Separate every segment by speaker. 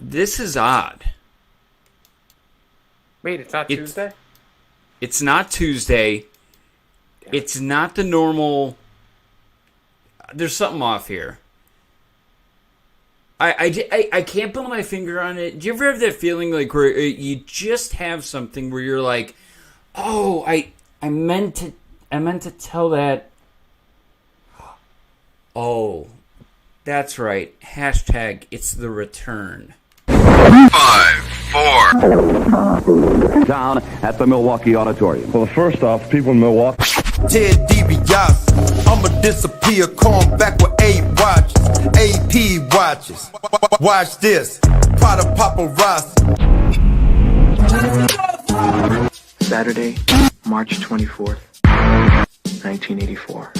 Speaker 1: This is odd.
Speaker 2: Wait, it's not Tuesday?
Speaker 1: It's not Tuesday. Damn. It's not the normal... There's something off here. I can't put my finger on it. Do you ever have that feeling like where you just have something where you're like, oh, I meant to tell that. Oh, that's right. Hashtag it's the return.
Speaker 3: 5, 4.
Speaker 4: Down at the Milwaukee Auditorium.
Speaker 5: Well, first off, people in Milwaukee.
Speaker 6: Ted DiBiase, I'ma disappear, come back with 8 watches, AP watches. Watch this, Prada paparazzi.
Speaker 7: Saturday, March 24th, 1984.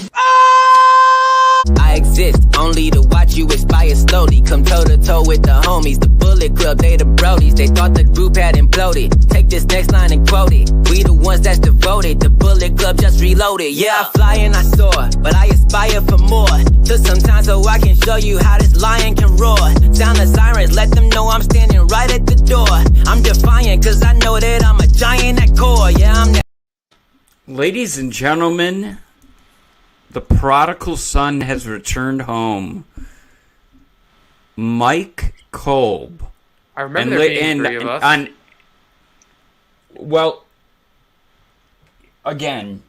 Speaker 8: I exist only to watch you expire slowly. Come toe to toe with the homies, the Bullet Club, they the Brodies. They thought the group had imploded. Take this next line and quote it. We the ones that's devoted. The Bullet Club just reloaded. Yeah, I fly and I soar, but I aspire for more. Took some time so I can show you how this lion can roar. Sound the sirens, let them know I'm standing right at the door. I'm defiant cause I know that I'm a giant at core. Yeah, I'm that.
Speaker 1: Ladies and gentlemen, the prodigal son has returned home. Mike Kolb.
Speaker 2: I remember there being 3 of us.
Speaker 1: Well, again,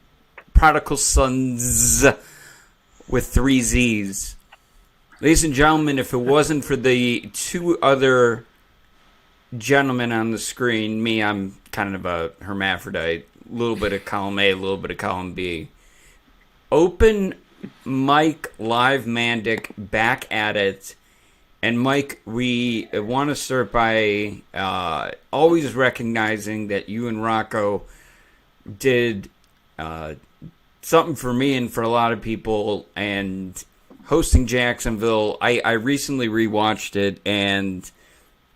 Speaker 1: prodigal sons with 3 Z's. Ladies and gentlemen, if it wasn't for the 2 other gentlemen on the screen, me, I'm kind of a hermaphrodite. A little bit of column A, a little bit of column B. Open Mike Live Mandic back at it. And Mike, we want to start by always recognizing that you and Rocco did something for me and for a lot of people. And hosting Jacksonville, I recently rewatched it, and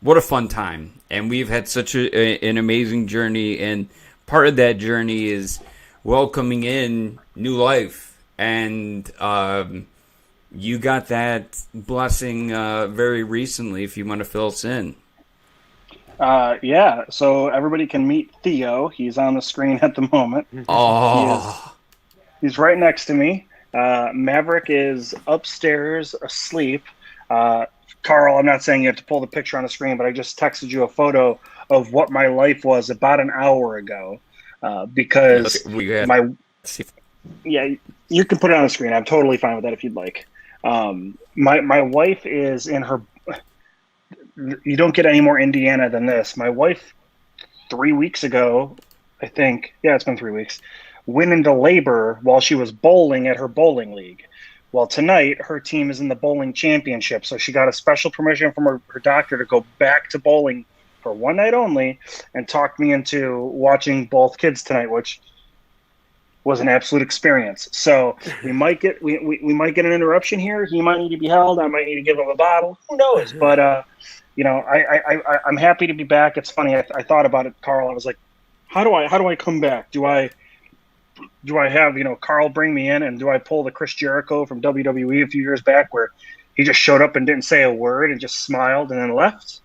Speaker 1: what a fun time. And we've had such an amazing journey, and part of that journey is welcoming in new life. And you got that blessing very recently, if you want to fill us in.
Speaker 9: Yeah, so everybody can meet Theo. He's on the screen at the moment.
Speaker 1: Oh.
Speaker 9: He's right next to me. Maverick is upstairs asleep. Carl, I'm not saying you have to pull the picture on the screen, but I just texted you a photo of what my life was about an hour ago. Because yeah, you can put it on the screen. I'm totally fine with that if you'd like. My wife is in her... You don't get any more Indiana than this. My wife, 3 weeks ago, I think... Yeah, it's been 3 weeks. Went into labor while she was bowling at her bowling league. Well, tonight, her team is in the bowling championship, so she got a special permission from her doctor to go back to bowling for one night only and talked me into watching both kids tonight, which... was an absolute experience. So we might get we might get an interruption here. He might need to be held. I might need to give him a bottle. Who knows? But I'm happy to be back. It's funny. I thought about it, Carl. I was like, how do I come back? Do I have Carl bring me in, and do I pull the Chris Jericho from WWE a few years back where he just showed up and didn't say a word and just smiled and then left?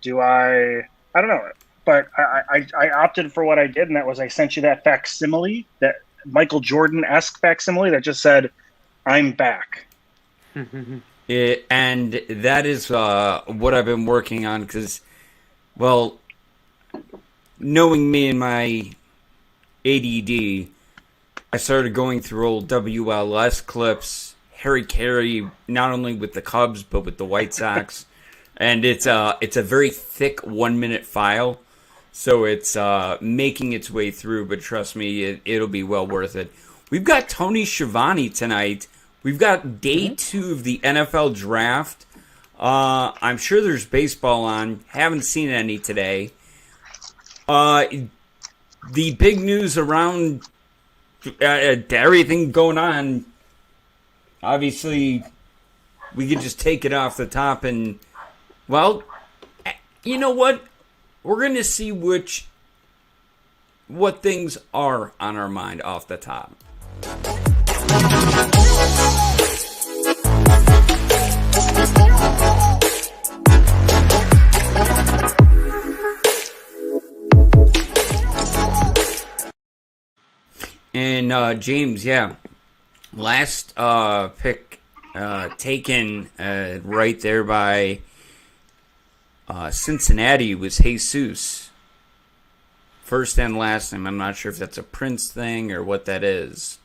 Speaker 9: I don't know. But I opted for what I did, and that was I sent you that facsimile, that Michael Jordan-esque facsimile that just said, "I'm back."
Speaker 1: And that is what I've been working on because, well, knowing me and my ADD, I started going through old WLS clips. Harry Carey, not only with the Cubs but with the White Sox, and it's a very thick 1 minute file, so it's making its way through. But trust me, it'll be well worth it. We've got Tony Schiavone tonight. We've got day 2 of the NFL draft. I'm sure there's baseball on. Haven't seen any today. The big news around everything going on. Obviously, we could just take it off the top and, well, you know what? We're going to see what things are on our mind off the top. And James, yeah. Last pick taken right there by Cincinnati was Jesus. First and last name. I'm not sure if that's a Prince thing or what that is.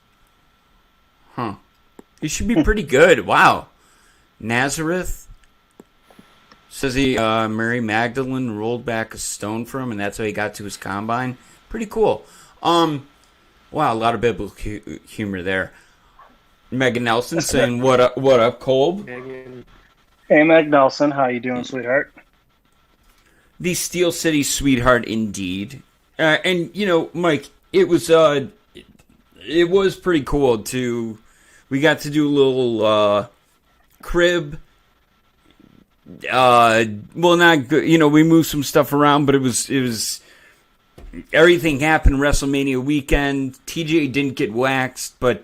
Speaker 1: Huh. He should be pretty good. Wow. Nazareth. Says Mary Magdalene rolled back a stone for him, and that's how he got to his combine. Pretty cool. Wow, a lot of biblical humor there. Megan Nelson saying, what up, Colb?
Speaker 9: Hey, Meg Nelson. How you doing, sweetheart?
Speaker 1: The Steel City sweetheart, indeed. And, you know, Mike, it was pretty cool, too. We got to do a little crib. Well, not good. You know, we moved some stuff around, but it was everything happened WrestleMania weekend. TJ didn't get waxed, but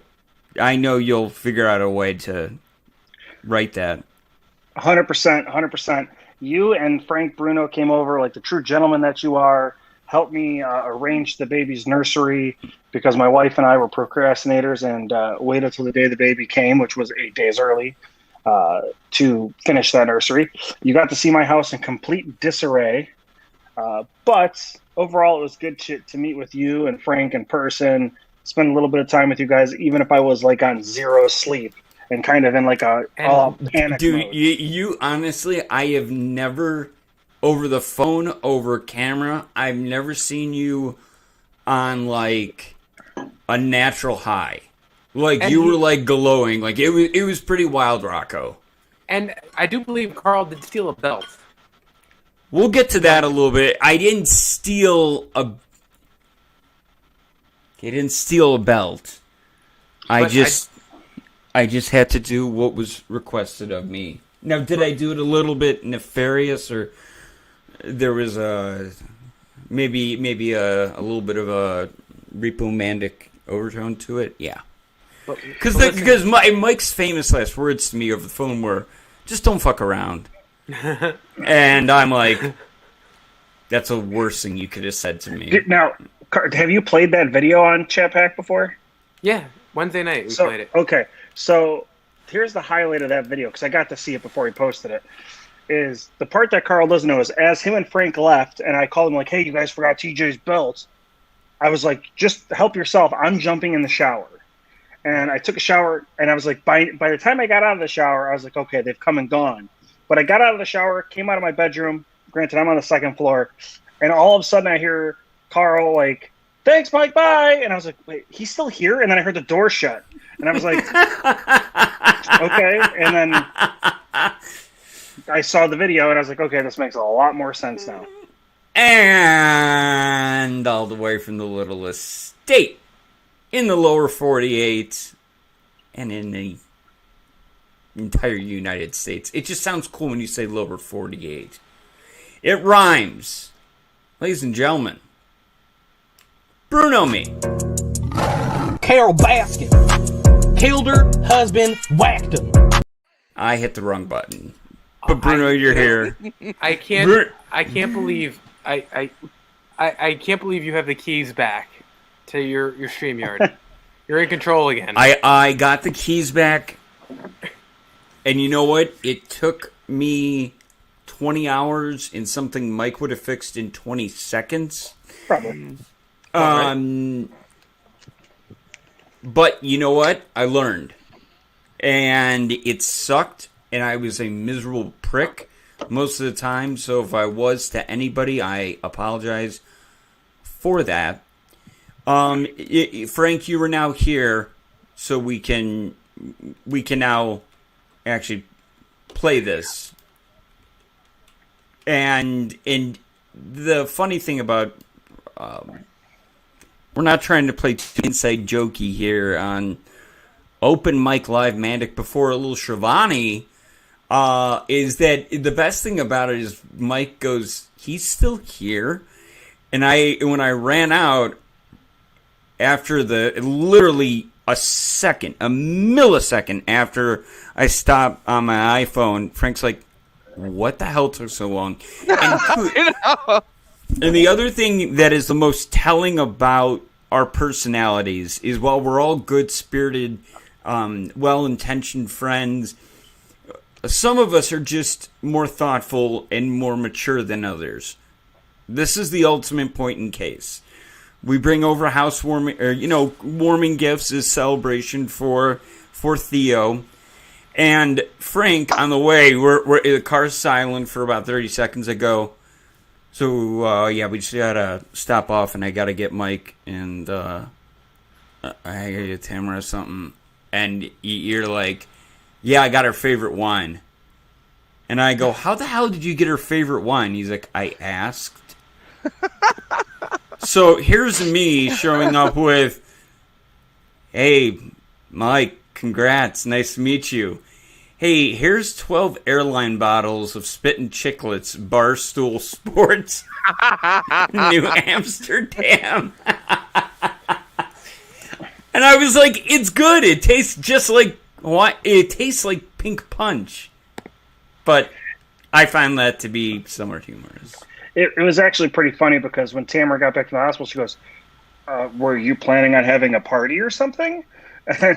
Speaker 1: I know you'll figure out a way to write that.
Speaker 9: 100%. You and Frank Bruno came over like the true gentleman that you are, helped me arrange the baby's nursery because my wife and I were procrastinators and waited till the day the baby came, which was 8 days early, to finish that nursery. You got to see my house in complete disarray, but overall it was good to meet with you and Frank in person, spend a little bit of time with you guys, even if I was like on zero sleep and kind of in like a panic mode.
Speaker 1: You honestly, I have never, over the phone, over camera, I've never seen you on like a natural high. Like and you were like glowing. Like it was pretty wild, Rocco.
Speaker 2: And I do believe Carl did steal a belt.
Speaker 1: We'll get to that a little bit. I didn't steal a belt. I just had to do what was requested of me. Now, did I do it a little bit nefarious, or there was maybe a little bit of a romantic overtone to it? Yeah. Because Mike's famous last words to me over the phone were, "Just don't fuck around." And I'm like, that's the worst thing you could have said to me.
Speaker 9: Now, have you played that video on Chat Pack before?
Speaker 2: Yeah, Wednesday night we played it.
Speaker 9: Okay, so here's the highlight of that video, because I got to see it before he posted it, is the part that Carl doesn't know is as him and Frank left, and I called him like, hey, you guys forgot TJ's belt. I was like, just help yourself. I'm jumping in the shower. And I took a shower, and I was like, by the time I got out of the shower, I was like, okay, they've come and gone. But I got out of the shower, came out of my bedroom. Granted, I'm on the second floor. And all of a sudden I hear Carl like, thanks, Mike, bye. And I was like, wait, he's still here? And then I heard the door shut. And I was like, okay. And then I saw the video, and I was like, okay, this makes a lot more sense now.
Speaker 1: And all the way from the littlest state in the lower 48 and in the entire United States. It just sounds cool when you say lower 48. It rhymes. Ladies and gentlemen, Bruno me.
Speaker 10: Carol Baskin killed her husband, whacked him.
Speaker 1: I hit the wrong button. But Bruno, you're here.
Speaker 2: I can't believe I can't believe you have the keys back to your StreamYard. You're in control again.
Speaker 1: I got the keys back. And you know what? It took me 20 hours in something Mike would have fixed in 20 seconds.
Speaker 9: Probably.
Speaker 1: But you know what? I learned. And it sucked, and I was a miserable prick most of the time. So if I was to anybody, I apologize for that. Frank, you are now here, so we can now actually play this. And the funny thing about we're not trying to play too inside jokey here on Open Mic Live Mandic before a little Shivani, is that the best thing about it is Mike goes, he's still here. And when I ran out after literally a millisecond after I stopped on my iPhone, Frank's like, what the hell took so long? And the other thing that is the most telling about our personalities is while we're all good-spirited, well-intentioned friends, some of us are just more thoughtful and more mature than others. This is the ultimate point in case. We bring over housewarming, or warming gifts as celebration for Theo. And Frank, on the way, the car's silent for about 30 seconds. I go, so, we just gotta stop off, and I gotta get Mike, and I gotta get Tamara something. And you're like, yeah, I got her favorite wine. And I go, how the hell did you get her favorite wine? He's like, I asked. So here's me showing up with, hey, Mike, congrats, nice to meet you. Hey, here's 12 airline bottles of Spittin' Chiclets Barstool Sports, New Amsterdam. And I was like, it's good. It tastes just like it tastes like pink punch. But I find that to be somewhat humorous.
Speaker 9: It was actually pretty funny because when Tamara got back to the hospital, she goes, were you planning on having a party or something? And I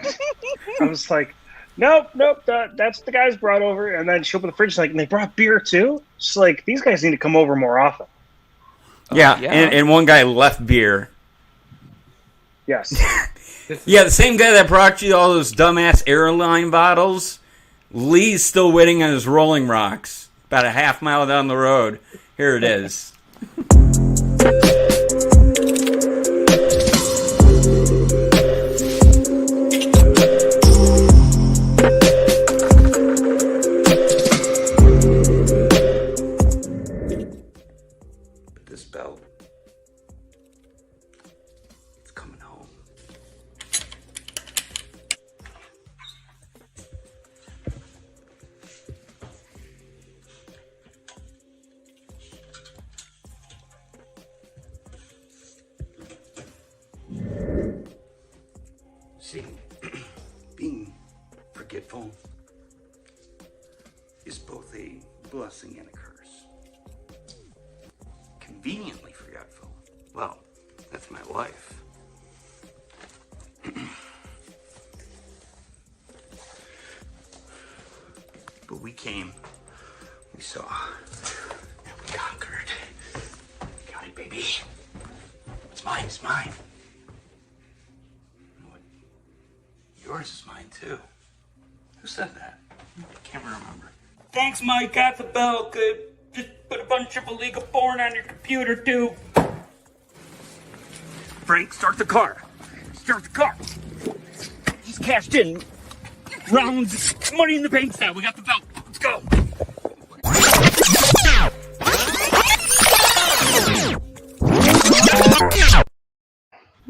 Speaker 9: was like, nope, that's the guys brought over. And then she opened the fridge, and they brought beer too? She's like, these guys need to come over more often.
Speaker 1: Yeah. And one guy left beer.
Speaker 9: Yes.
Speaker 1: Yeah, the same guy that brought you all those dumbass airline bottles, Lee's still waiting on his Rolling Rocks about a half mile down the road. Here it is. But this belt, it's coming home. See, being forgetful is both a blessing and a curse. Conveniently forgetful, well, that's my wife. But we came, we saw, and we conquered. We got it, baby. It's mine, it's mine. Yours is mine, too. Who said that? I can't remember. Thanks, Mike. Got the belt. Good. Just put a bunch of illegal porn on your computer, too. Frank, start the car. Start the car. He's cashed in. Rounds. Money in the bank now. We got the belt. Let's go.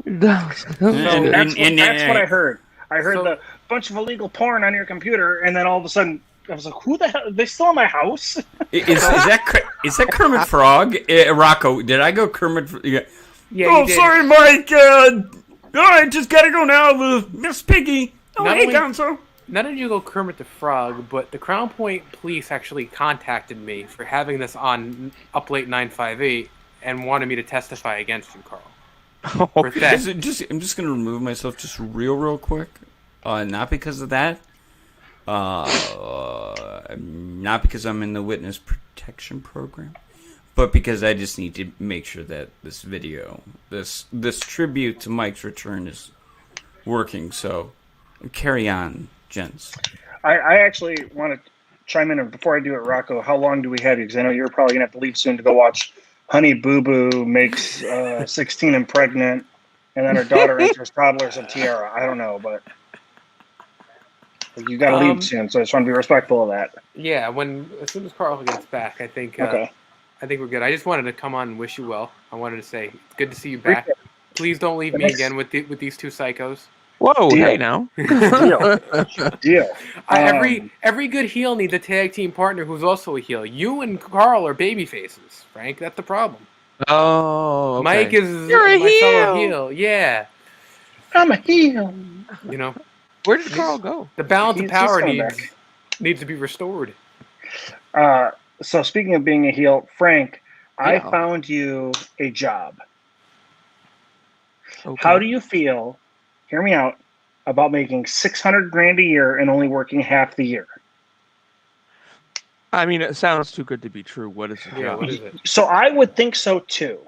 Speaker 9: That's what I heard. I heard the bunch of illegal porn on your computer, and then all of a sudden, I was like, "Who the hell? Are they still in my house?"
Speaker 1: Is that Kermit Frog? Rocco, did I go Kermit? Yeah. Oh, sorry, Mike. I just gotta go now. Miss Piggy. Oh, hey, Gonzo.
Speaker 2: Not only did you go Kermit the Frog, but the Crown Point Police actually contacted me for having this on Up Late 958 and wanted me to testify against you, Carl.
Speaker 1: I'm just gonna remove myself just real quick. Not because of that. Not because I'm in the witness protection program, but because I just need to make sure that this video, this tribute to Mike's return, is working. So carry on, gents.
Speaker 9: I actually want to chime in, and before I do it, Rocco, how long do we have you? Because I know you're probably going to have to leave soon to go watch Honey Boo Boo makes 16 and pregnant, and then her daughter enters Toddlers of Tiara. I don't know, but you got to leave soon, so I just want to be respectful of that.
Speaker 2: Yeah, as soon as Carl gets back, I think
Speaker 9: Okay.
Speaker 2: I think we're good. I just wanted to come on and wish you well. I wanted to say it's good to see you back. Please don't leave me again with these two psychos.
Speaker 11: Whoa,
Speaker 9: Deal.
Speaker 11: hey now.
Speaker 9: Deal.
Speaker 2: Every good heel needs a tag team partner who's also a heel. You and Carl are baby faces, Frank. That's the problem.
Speaker 11: Oh, okay.
Speaker 2: Mike is
Speaker 11: You're a
Speaker 2: my fellow
Speaker 11: heel.
Speaker 2: heel. Yeah.
Speaker 9: I'm a heel.
Speaker 2: You know,
Speaker 11: Where did Carl go?
Speaker 2: the balance of
Speaker 9: He's
Speaker 2: power
Speaker 9: coming
Speaker 2: needs to be restored.
Speaker 9: So speaking of being a heel, Frank, I
Speaker 11: Yeah.
Speaker 9: found you a job.
Speaker 11: Okay.
Speaker 9: How do you feel? Hear me out. About making $600,000 a year and only working half the year.
Speaker 11: I mean, it sounds too good to be true. What is the
Speaker 2: Yeah,
Speaker 11: job?
Speaker 2: what is it?
Speaker 9: So I would think so too.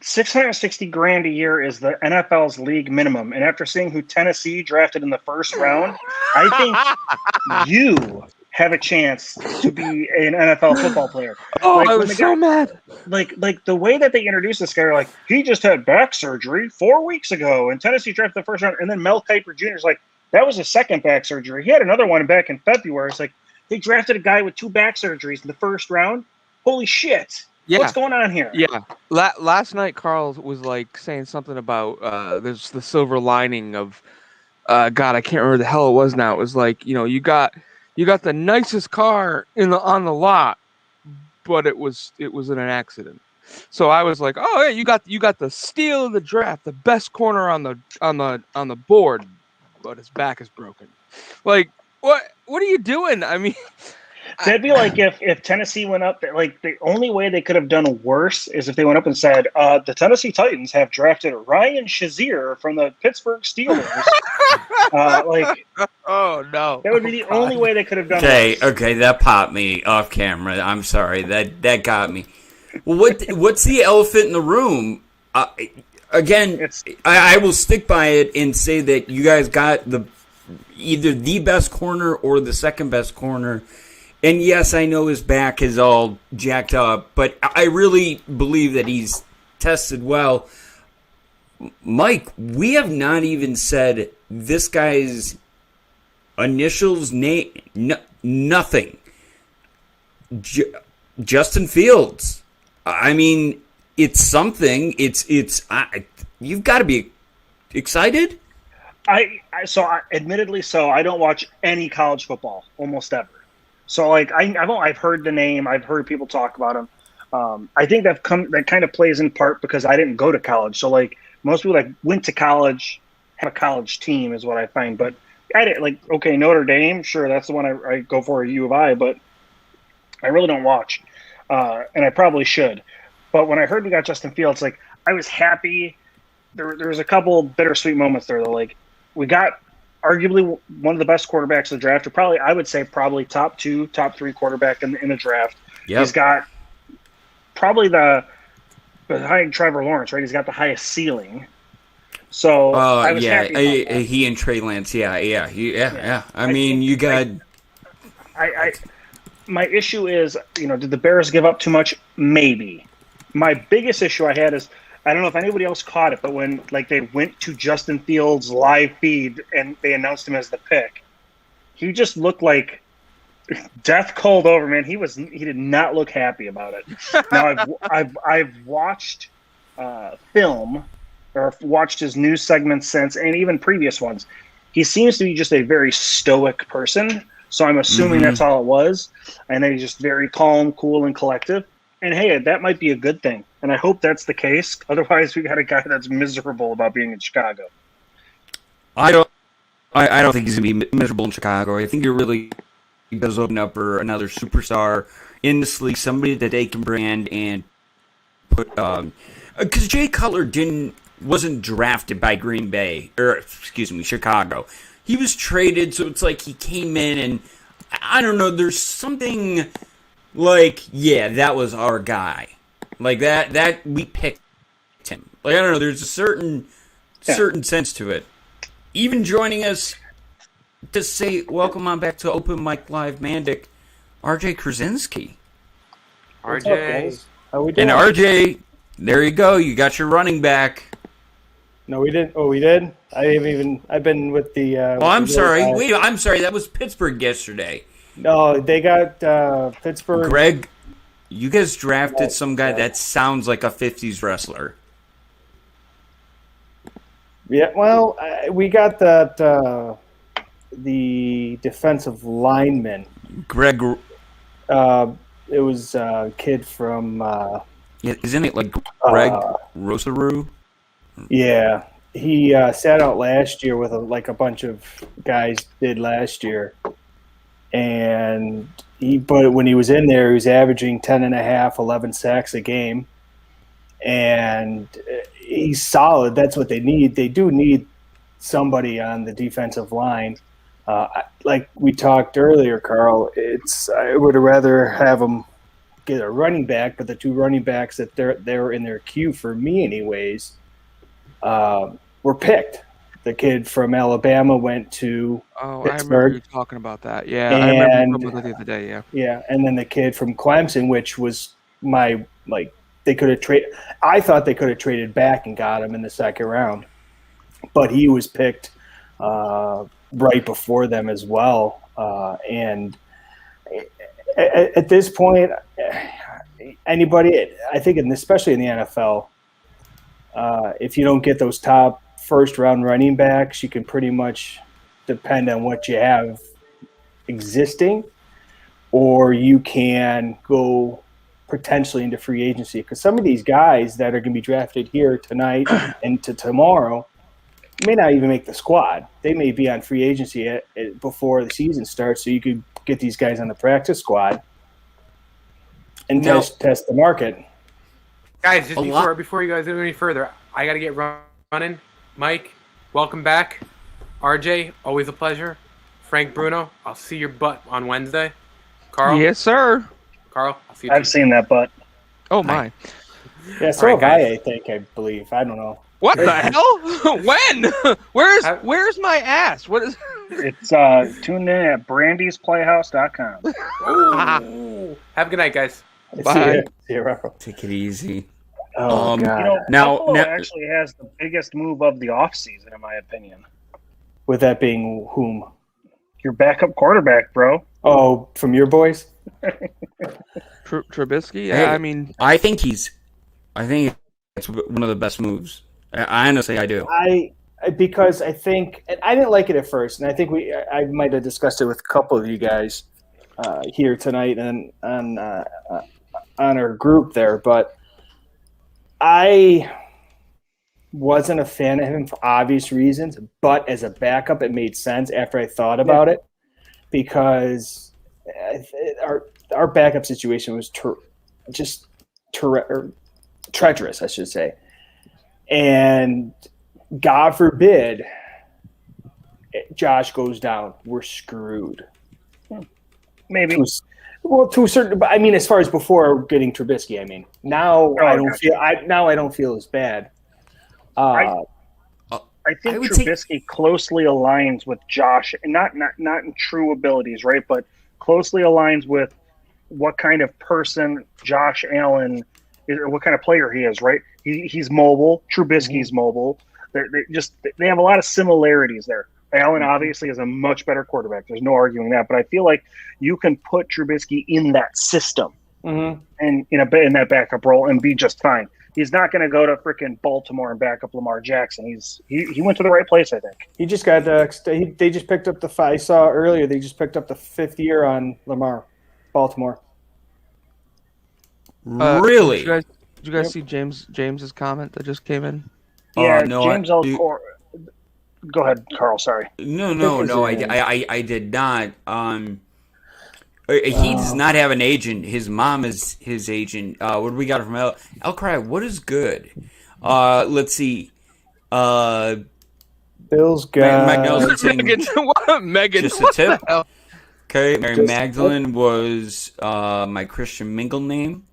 Speaker 9: $660,000 a year is the NFL's league minimum, and after seeing who Tennessee drafted in the first round, I think you have a chance to be an NFL football player.
Speaker 11: Oh,
Speaker 9: Like,
Speaker 11: I
Speaker 9: when
Speaker 11: was
Speaker 9: the
Speaker 11: so
Speaker 9: guy-
Speaker 11: mad.
Speaker 9: Like the way that they introduced this guy, like he just had back surgery 4 weeks ago, and Tennessee drafted the first round, and then Mel Kiper Jr. is like, that was his second back surgery. He had another one back in February. It's like they drafted a guy with 2 back surgeries in the first round. Holy shit!
Speaker 11: Yeah.
Speaker 9: What's going on here?
Speaker 11: Yeah. Last night, Carl was like saying something about there's the silver lining of God, I can't remember the hell it was now. It was like, you got the nicest car on the lot, but it was in an accident. So I was like, oh yeah, you got the steal of the draft, the best corner on the board, but his back is broken. Like, what are you doing? I mean,
Speaker 9: That'd be like if Tennessee went up. Like the only way they could have done worse is if they went up and said, "The Tennessee Titans have drafted Ryan Shazier from the Pittsburgh Steelers." Like,
Speaker 11: oh no,
Speaker 9: that would be the only way they could have done.
Speaker 1: Okay, that popped me off camera. I'm sorry, that got me. Well, what's the elephant in the room? Again, I will stick by it and say that you guys got either the best corner or the second best corner. And yes, I know his back is all jacked up, but I really believe that he's tested well. Mike, we have not even said this guy's initials, name, nothing. Justin Fields. I mean, it's something. You've got to be excited.
Speaker 9: Admittedly, I don't watch any college football almost ever. So like I've heard the name, I've heard people talk about him. I think that kind of plays in part because I didn't go to college. So like most people that went to college have a college team is what I find. But I didn't Notre Dame, sure, that's the one I go for at U of I, but I really don't watch, and I probably should. But when I heard we got Justin Fields, like I was happy. There was a couple bittersweet moments there though. Like we got arguably one of the best quarterbacks in the draft, or I would say top 2, top 3 quarterback in the draft.
Speaker 1: Yep.
Speaker 9: He's got probably behind Trevor Lawrence, right? He's got the highest ceiling. So I was happy about that.
Speaker 1: He and Trey Lance, yeah. I mean, you got.
Speaker 9: My issue is, did the Bears give up too much? Maybe. My biggest issue I had is, I don't know if anybody else caught it, but when they went to Justin Fields' live feed and they announced him as the pick, he just looked like death cold over, man. He did not look happy about it. Now I've watched film or watched his news segments since, and even previous ones. He seems to be just a very stoic person, so I'm assuming that's all it was, and that he's just very calm, cool, and collective. And hey, that might be a good thing. And I hope that's the case. Otherwise, we got a guy that's miserable about being in Chicago.
Speaker 1: I don't think he's gonna be miserable in Chicago. I think he does open up for another superstar in this league, somebody that they can brand and put. Because Jay Cutler wasn't drafted by Green Bay, or excuse me, Chicago. He was traded, so it's like he came in, and I don't know. There's something. That was our guy. Like that we picked him. Like I don't know. There's a certain sense to it. even joining us to say welcome on back to Open Mic Live Mandic, RJ Krasinski.
Speaker 2: RJ.
Speaker 12: Guys? How we doing?
Speaker 1: And RJ, there you go. You got your running back.
Speaker 12: No, we didn't. Oh, we did? I've been with the...
Speaker 1: I'm sorry. Wait, I'm sorry. That was Pittsburgh yesterday.
Speaker 12: No, they got Pittsburgh...
Speaker 1: Greg, you guys drafted some guy that sounds like a 50s wrestler.
Speaker 12: Yeah, well, we got that... the defensive lineman.
Speaker 1: Greg...
Speaker 12: it was a kid from...
Speaker 1: isn't it like Greg Rosaru?
Speaker 12: Yeah, he sat out last year with a bunch of guys did last year, and but when he was in there, he was averaging 10.5, 11 sacks a game, and he's solid. That's what they need. They do need somebody on the defensive line. Like we talked earlier, Carl. I would rather have them get a running back, but the two running backs that they're in their queue for me, anyways. Were picked. The kid from Alabama went to Pittsburgh.
Speaker 11: I remember you talking about that. Yeah, I remember you talking about that the other day. Yeah.
Speaker 12: Yeah, and then the kid from Clemson, which was they could have traded. I thought they could have traded back and got him in the second round, but he was picked right before them as well. And at this point, anybody, I think, especially in the NFL. If you don't get those top first-round running backs, you can pretty much depend on what you have existing, or you can go potentially into free agency. Because some of these guys that are going to be drafted here tonight and to tomorrow may not even make the squad. They may be on free agency before the season starts, so you could get these guys on the practice squad and test the market.
Speaker 2: Guys, just before you guys go any further, I got to get running. Mike, welcome back. RJ, always a pleasure. Frank Bruno, I'll see your butt on Wednesday. Carl?
Speaker 11: Yes, sir.
Speaker 2: Carl, I'll see you
Speaker 9: I've seen that butt.
Speaker 11: Oh, my.
Speaker 12: Yeah, so have I believe. I don't know.
Speaker 11: What the hell? When? Where's my ass? What is?
Speaker 9: It's tuned in at brandysplayhouse.com.
Speaker 2: Have a good night, guys.
Speaker 11: Bye.
Speaker 1: Take it easy.
Speaker 12: Oh, God.
Speaker 9: Buffalo actually has the biggest move of the offseason, in my opinion.
Speaker 12: With that being whom?
Speaker 9: Your backup quarterback, bro.
Speaker 12: Oh, from your boys?
Speaker 11: Trubisky?
Speaker 1: Hey,
Speaker 11: I mean...
Speaker 1: I think it's one of the best moves. I honestly, I do.
Speaker 12: Because I think, and I didn't like it at first, and I think I might have discussed it with a couple of you guys here tonight and on our group there, but I wasn't a fan of him for obvious reasons, but as a backup, it made sense after I thought about it, because our backup situation was treacherous, I should say. And God forbid Josh goes down, we're screwed.
Speaker 9: Maybe.
Speaker 12: To a certain, but I mean, as far as before getting Trubisky, I mean, now I don't feel as bad.
Speaker 9: I think Trubisky closely aligns with Josh, and not in true abilities, right? But closely aligns with what kind of person Josh Allen is, or what kind of player he is, right? He's mobile. Trubisky's mobile. They have a lot of similarities there. Allen obviously is a much better quarterback. There's no arguing that. But I feel like you can put Trubisky in that system and in that backup role and be just fine. He's not going to go to freaking Baltimore and back up Lamar Jackson. He went to the right place, I think.
Speaker 12: He just got they just picked up I saw earlier they just picked up the 5th year on Lamar, Baltimore.
Speaker 1: Really?
Speaker 11: Did you guys see James's comment that just came in?
Speaker 9: Yeah, James Elcor. Go ahead, Carl. Sorry.
Speaker 1: No. I did not. He does not have an agent. His mom is his agent. What do we got from Elcry? What is good? Let's see.
Speaker 12: Bill's
Speaker 1: got
Speaker 11: Megan.
Speaker 1: Just a tip. Okay, Mary Magdalene was my Christian mingle name.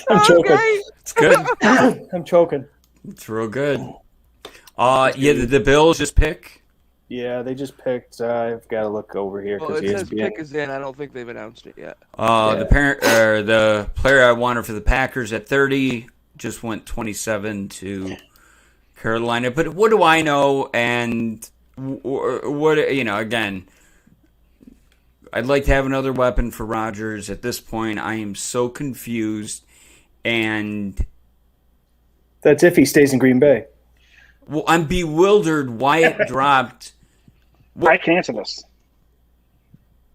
Speaker 12: I'm choking.
Speaker 1: It's good.
Speaker 12: I'm choking.
Speaker 1: It's real good. The Bills just pick.
Speaker 12: Yeah, they just picked. I've got to look over here
Speaker 11: Well,
Speaker 12: because
Speaker 11: it says pick is in. I don't think they've announced it yet.
Speaker 1: The player I wanted for the Packers at 30 just went 27 to Carolina. But what do I know? And what again, I'd like to have another weapon for Rodgers. At this point, I am so confused, and
Speaker 12: that's if he stays in Green Bay.
Speaker 1: Well, I'm bewildered why it dropped.
Speaker 9: I can answer this.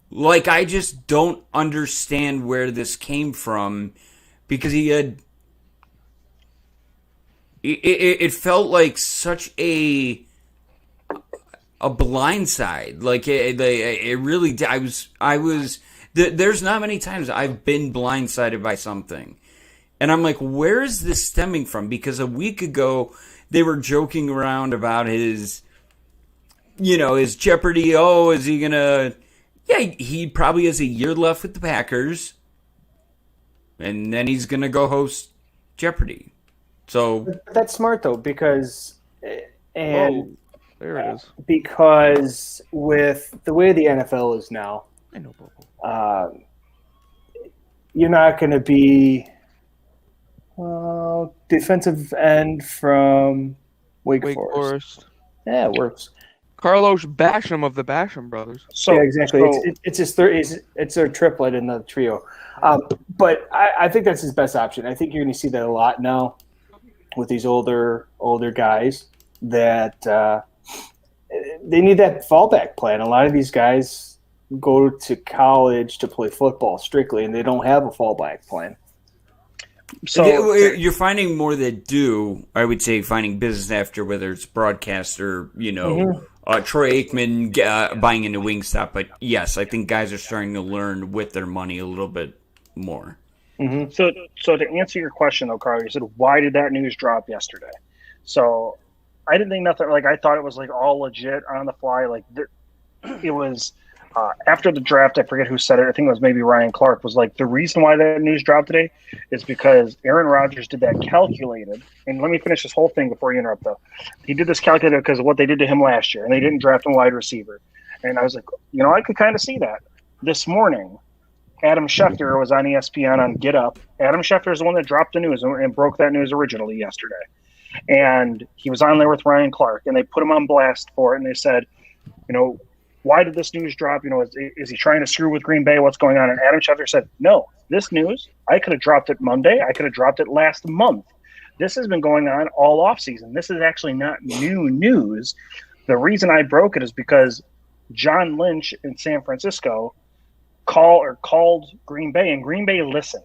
Speaker 1: Like, I just don't understand where this came from, because he had. It felt like such a blindside. Like it really. I was. There's not many times I've been blindsided by something, and I'm like, where is this stemming from? Because a week ago they were joking around about his Jeopardy. Oh, is he gonna? Yeah, he probably has a year left with the Packers, and then he's gonna go host Jeopardy. So
Speaker 12: that's smart though, because there
Speaker 11: it is.
Speaker 12: Because with the way the NFL is now,
Speaker 11: I know,
Speaker 12: you're not going to be defensive end from Wake Forest. Yeah, it works.
Speaker 11: Carlos Basham of the Basham brothers.
Speaker 12: So yeah, exactly. It's his third. It's their triplet in the trio. But I think that's his best option. I think you're going to see that a lot now with these older guys that they need that fallback plan. A lot of these guys go to college to play football strictly, and they don't have a fallback plan.
Speaker 1: So you're finding more that do. I would say finding business after, whether it's broadcaster, Troy Aikman buying into Wingstop. But yes, I think guys are starting to learn with their money a little bit more.
Speaker 9: Mm-hmm. So to answer your question, though, Carl, you said, why did that news drop yesterday? So I didn't think nothing. Like, I thought it was like all legit on the fly. Like it was after the draft. I forget who said it. I think it was maybe Ryan Clark. Was like, the reason why that news dropped today is because Aaron Rodgers did that calculated. And let me finish this whole thing before you interrupt, though. He did this calculated because of what they did to him last year, and they didn't draft him wide receiver. And I was like, I could kind of see that. This morning, Adam Schefter was on ESPN on Get Up. Adam Schefter is the one that dropped the news and broke that news originally yesterday. And he was on there with Ryan Clark, and they put him on blast for it. And they said, why did this news drop? Is he trying to screw with Green Bay? What's going on? And Adam Schefter said, no, this news, I could have dropped it Monday. I could have dropped it last month. This has been going on all offseason. This is actually not new news. The reason I broke it is because John Lynch in San Francisco called Green Bay, and Green Bay listened.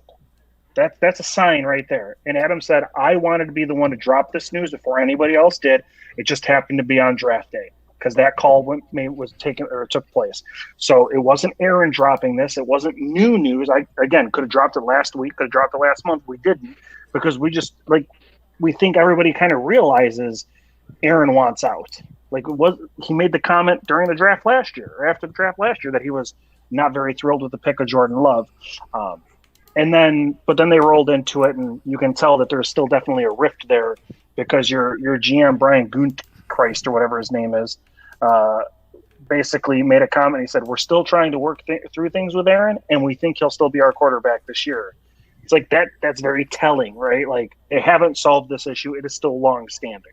Speaker 9: That's a sign right there. And Adam said, I wanted to be the one to drop this news before anybody else did. It just happened to be on draft day because that call took place. So it wasn't Aaron dropping this. It wasn't new news. I, again, could have dropped it last week, could have dropped it last month. We didn't, because we just, we think everybody kind of realizes Aaron wants out. He made the comment during the draft last year, or after the draft last year, that he was not very thrilled with the pick of Jordan Love. But then they rolled into it, and you can tell that there's still definitely a rift there, because your GM, Brian Guntchrist, or whatever his name is, basically made a comment. He said, we're still trying to work through things with Aaron, and we think he'll still be our quarterback this year. It's like that's very telling, right? Like, they haven't solved this issue. It is still long-standing.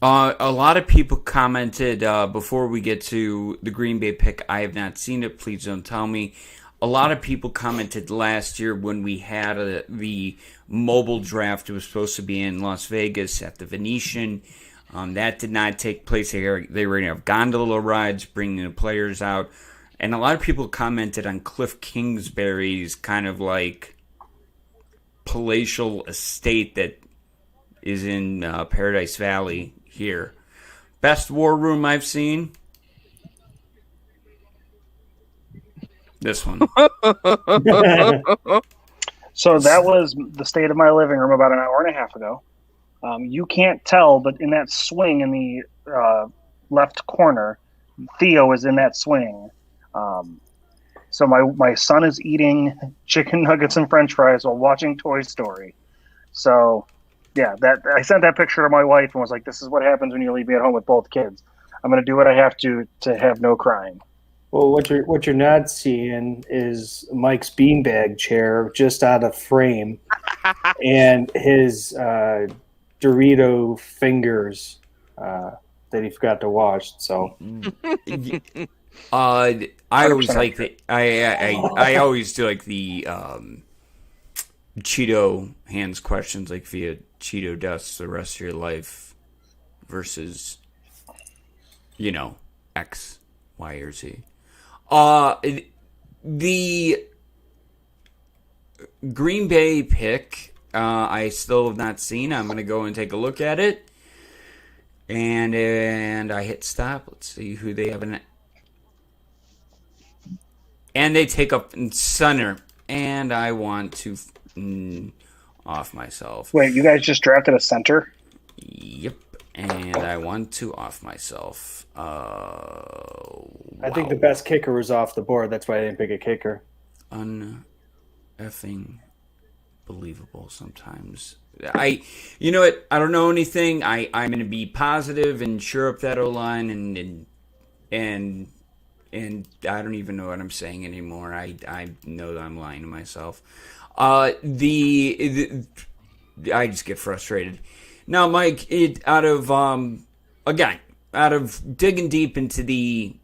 Speaker 1: A lot of people commented before we get to the Green Bay pick. I have not seen it. Please don't tell me. A lot of people commented last year when we had the mobile draft. It was supposed to be in Las Vegas at the Venetian. That did not take place. They were going to have gondola rides, bringing the players out. And a lot of people commented on Cliff Kingsbury's kind of like palatial estate that is in Paradise Valley here. Best war room I've seen? This one.
Speaker 9: So that was the state of my living room about an hour and a half ago. You can't tell, but in that swing in the left corner, Theo is in that swing. So my son is eating chicken nuggets and French fries while watching Toy Story. So, yeah, that I sent that picture to my wife and was like, "This is what happens when you leave me at home with both kids. I'm going to do what I have to have no crying."
Speaker 12: Well, what you're not seeing is Mike's beanbag chair just out of frame, and his Dorito fingers that he forgot to wash. So,
Speaker 1: I always like the I always do like the Cheeto hands questions, like via Cheeto dust the rest of your life versus, you know, X, Y, or Z. The Green Bay pick, I still have not seen. I'm going to go and take a look at it. And I hit stop. Let's see who they have in it. And they take up in center. And I want to off myself.
Speaker 9: Wait, you guys just drafted a center?
Speaker 1: Yep. And I want to off myself.
Speaker 12: I think the best kicker was off the board. That's why I didn't pick a kicker.
Speaker 1: Effing believable sometimes. You know what? I don't know anything. I'm going to be positive and sure up that O-line and I don't even know what I'm saying anymore. I know that I'm lying to myself. I just get frustrated. Now, Mike, out of digging deep into the,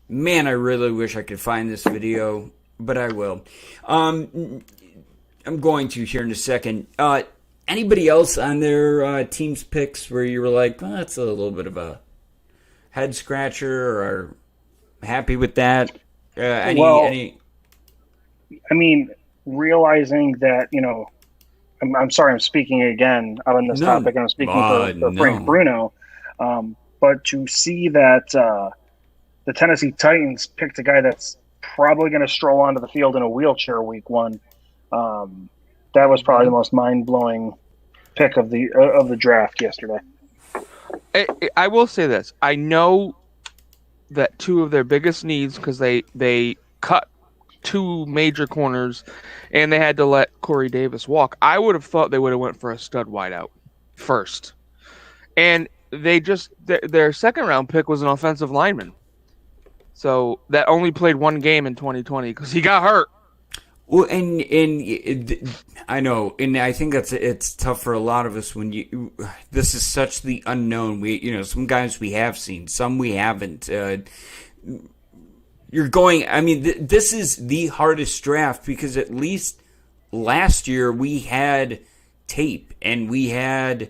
Speaker 1: man, I really wish I could find this video, but I will. I'm going to here in a second. Anybody else on their team's picks where you were like, well, that's a little bit of a head scratcher, or happy with that? I
Speaker 9: mean, realizing that, you know, I'm sorry, I'm speaking again on this topic, and I'm speaking for Frank Bruno. But to see that the Tennessee Titans picked a guy that's probably going to stroll onto the field in a wheelchair week one, that was probably the most mind-blowing pick of the draft yesterday.
Speaker 11: I will say this. I know that two of their biggest needs, because they cut two major corners and they had to let Corey Davis walk. I would have thought they would have went for a stud wideout first. And they just their second round pick was an offensive lineman. So that only played one game in 2020 because he got hurt.
Speaker 1: Well, and I know, and I think it's tough for a lot of us when this is such the unknown. Some guys we have seen, some we haven't. You're going. I mean, this is the hardest draft because at least last year we had tape and we had,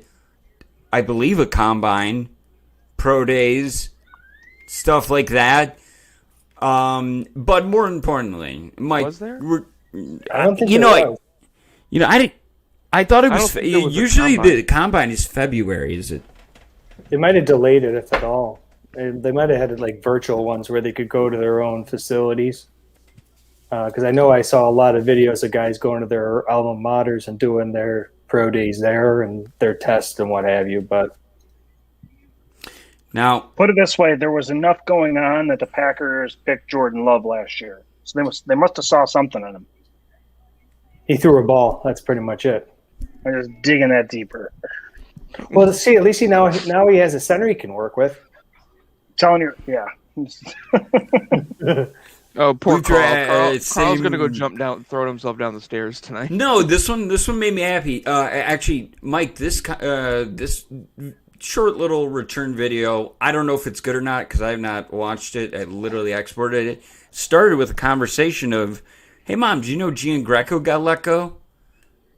Speaker 1: I believe, a combine, pro days, stuff like that. But more importantly, Mike,
Speaker 11: was there?
Speaker 12: I don't think there was.
Speaker 1: I thought it was. Usually the combine is February. Is it?
Speaker 12: They might have delayed it, if at all. They might have had like virtual ones where they could go to their own facilities. Because I know I saw a lot of videos of guys going to their alma maters and doing their pro days there and their tests and what have you. But
Speaker 1: now,
Speaker 9: put it this way: there was enough going on that the Packers picked Jordan Love last year, so they must have saw something in him.
Speaker 12: He threw a ball. That's pretty much it.
Speaker 9: I'm just digging that deeper.
Speaker 12: Well, see, at least now he has a center he can work with.
Speaker 9: Telling you, yeah.
Speaker 11: Oh, poor Carl. Carl's going to go throw himself down the stairs tonight.
Speaker 1: No, this one made me happy. Actually, Mike, this short little return video, I don't know if it's good or not because I have not watched it. I literally exported it. Started with a conversation of, hey, Mom, do you know Gian Greco got let go?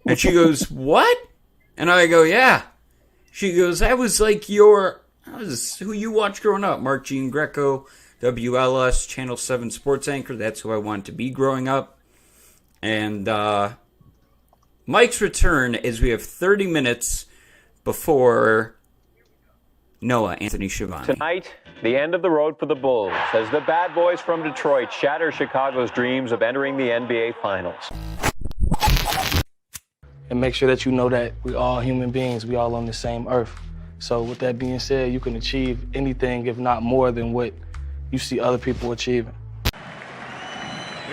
Speaker 1: And she goes, what? And I go, yeah. She goes, that was like who you watched growing up. Mark Gian Greco, WLS, Channel 7 sports anchor. That's who I wanted to be growing up. And Mike's return is we have 30 minutes before Noah Anthony Schiavone.
Speaker 13: Tonight, the end of the road for the Bulls as the bad boys from Detroit shatter Chicago's dreams of entering the NBA Finals.
Speaker 14: And make sure that you know that we're all human beings. We all on the same earth. So with that being said, you can achieve anything, if not more than what you see other people achieving.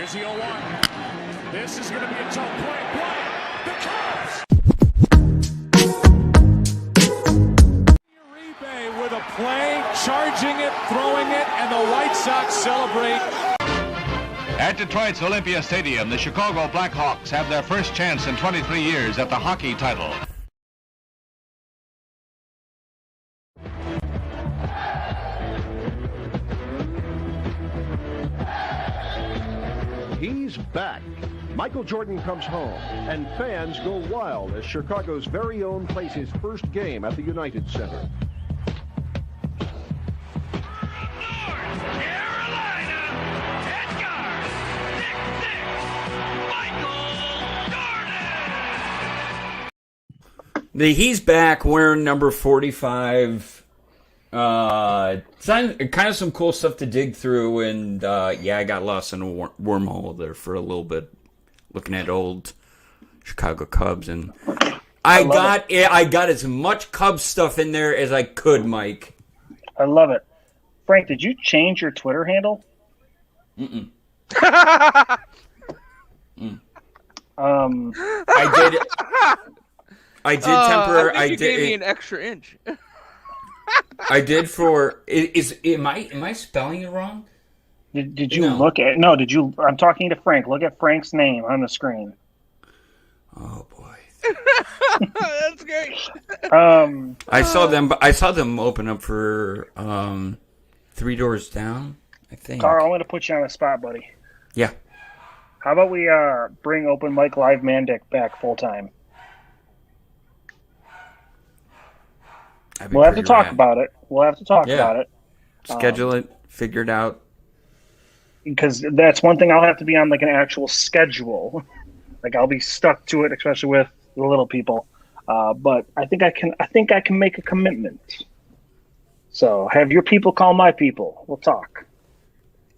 Speaker 15: Here's the 0-1. This is going to be a tough play. The Cubs! Uribe with a play, charging it, throwing it, and the White Sox celebrate.
Speaker 16: At Detroit's Olympia Stadium, the Chicago Blackhawks have their first chance in 23 years at the hockey title.
Speaker 17: He's back. Michael Jordan comes home, and fans go wild as Chicago's very own plays his first game at the United Center.
Speaker 1: He's back wearing number 45. Kind of some cool stuff to dig through, and I got lost in a wormhole there for a little bit, looking at old Chicago Cubs, and I got as much Cubs stuff in there as I could, Mike.
Speaker 9: I love it. Frank, did you change your Twitter handle?
Speaker 1: Mm-mm. I did temporarily.
Speaker 11: I think you gave me an extra inch.
Speaker 1: I did for am I spelling it wrong?
Speaker 9: Did you look at did you I'm talking to Frank. Look at Frank's name on the screen.
Speaker 1: Oh boy.
Speaker 11: That's great.
Speaker 1: I saw them open up for Three Doors Down, I think.
Speaker 9: Carl, I'm gonna put you on the spot, buddy.
Speaker 1: Yeah.
Speaker 9: How about we bring Open Mic Live Mandic back full time? We'll have to talk about it. About it.
Speaker 1: Schedule it. Figure it out.
Speaker 9: Because that's one thing I'll have to be on, like, an actual schedule. Like, I'll be stuck to it, especially with the little people. But I think I can make a commitment. So have your people call my people. We'll talk.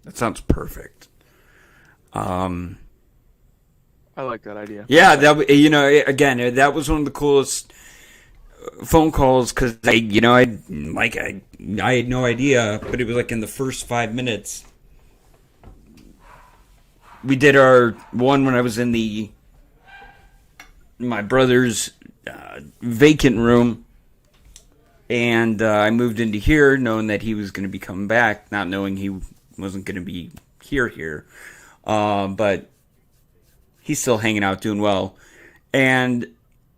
Speaker 1: That sounds perfect.
Speaker 11: I like that idea.
Speaker 1: Yeah, again, that was one of the coolest phone calls, because I had no idea, but it was like in the first 5 minutes. We did our one when I was in my brother's vacant room, and I moved into here knowing that he was going to be coming back, not knowing he wasn't going to be here. But he's still hanging out, doing well, and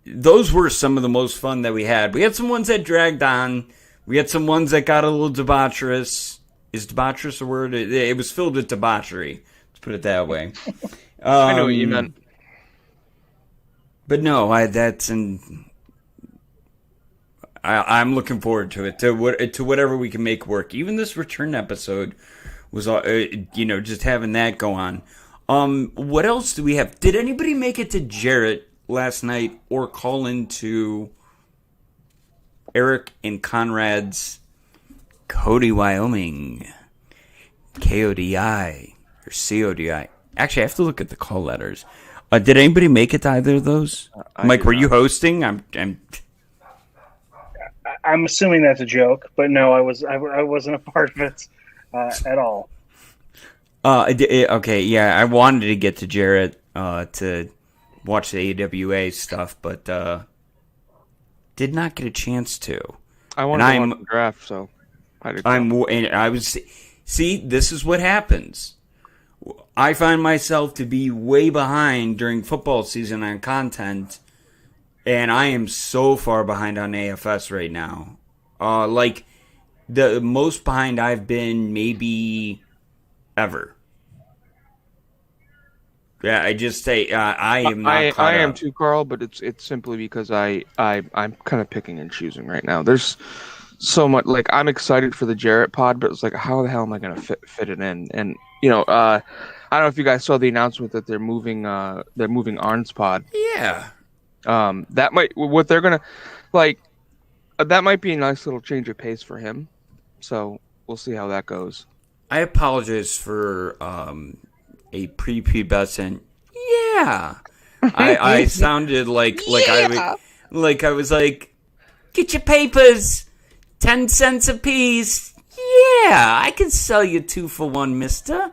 Speaker 1: those were some of the most fun that we had. We had some ones that dragged on. We had some ones that got a little debaucherous. Is debaucherous a word? It was filled with debauchery. Let's put it that way.
Speaker 11: I know what you meant.
Speaker 1: But no, I'm looking forward to it. To whatever we can make work. Even this return episode was, just having that go on. What else do we have? Did anybody make it to Jarrett last night or call into Eric and Conrad's Cody, Wyoming? KODI or CODI? Actually, I have to look at the call letters. Did anybody make it to either of those? Mike, were you hosting? I'm
Speaker 9: assuming that's a joke, but no, I wasn't a part of it at all.
Speaker 1: Okay, yeah, I wanted to get to Jarrett to watch the AWA stuff, but did not get a chance to.
Speaker 11: I wanted to watch the draft, so
Speaker 1: see, this is what happens. I find myself to be way behind during football season on content, and I am so far behind on AFS right now. Like the most behind I've been maybe ever. Yeah, I just say I am not caught
Speaker 11: I am
Speaker 1: up.
Speaker 11: too, Carl, but it's simply because I'm kind of picking and choosing right now. There's so much, like, I'm excited for the Jarrett pod, but it's like, how the hell am I going to fit it in? And I don't know if you guys saw the announcement that they're moving Arn's pod.
Speaker 1: Yeah.
Speaker 11: That might that might be a nice little change of pace for him. So we'll see how that goes.
Speaker 1: I apologize for a prepubescent. Yeah. I sounded like I was like, get your papers, 10 cents a piece. Yeah, I can sell you 2 for 1, mister.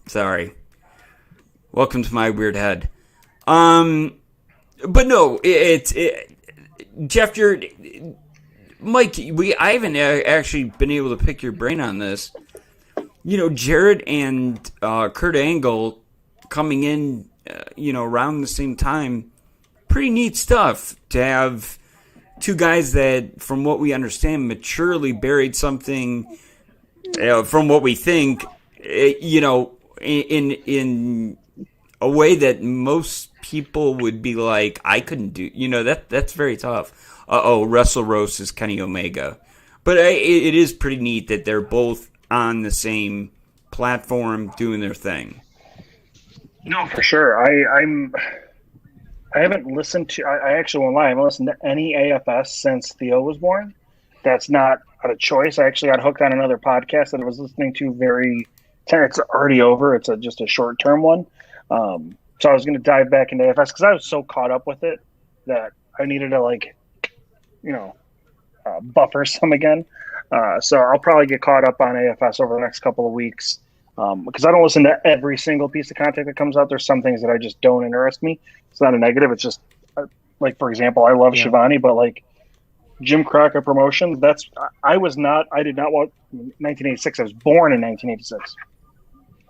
Speaker 1: Sorry. Welcome to my weird head. But no, Jeff, Mike, I haven't actually been able to pick your brain on this. You know, Jared and Kurt Angle coming in, around the same time. Pretty neat stuff to have two guys that, from what we understand, maturely buried something, from what we think, in a way that most people would be like, I couldn't do. That's very tough. Wrestle Roast is Kenny Omega. But it is pretty neat that they're both on the same platform doing their thing.
Speaker 9: No, for sure. I haven't listened to. I actually won't lie. I haven't listened to any AFS since Theo was born. That's not out of choice. I actually got hooked on another podcast that I was listening to. It's already over. It's just a short term one. So I was going to dive back into AFS because I was so caught up with it that I needed to buffer some again. So I'll probably get caught up on AFS over the next couple of weeks. Because I don't listen to every single piece of content that comes out. There's some things that I just don't interest me. It's not a negative. It's just for example, I love Shivani, but Jim Crockett Promotions. I did not watch 1986. I was born in 1986.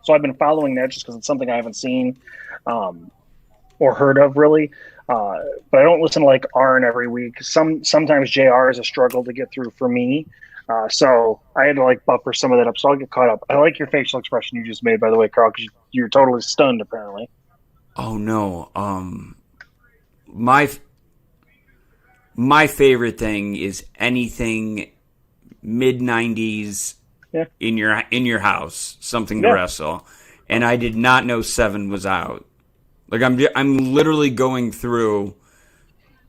Speaker 9: So I've been following that just because it's something I haven't seen or heard of really. But I don't listen to Arn every week. Sometimes JR is a struggle to get through for me. So I had to buffer some of that up. So I'll get caught up. I like your facial expression you just made, by the way, Carl, because you're totally stunned apparently.
Speaker 1: Oh no. My favorite thing is anything mid 90s in your house, something to wrestle. And I did not know 7 was out. I'm literally going through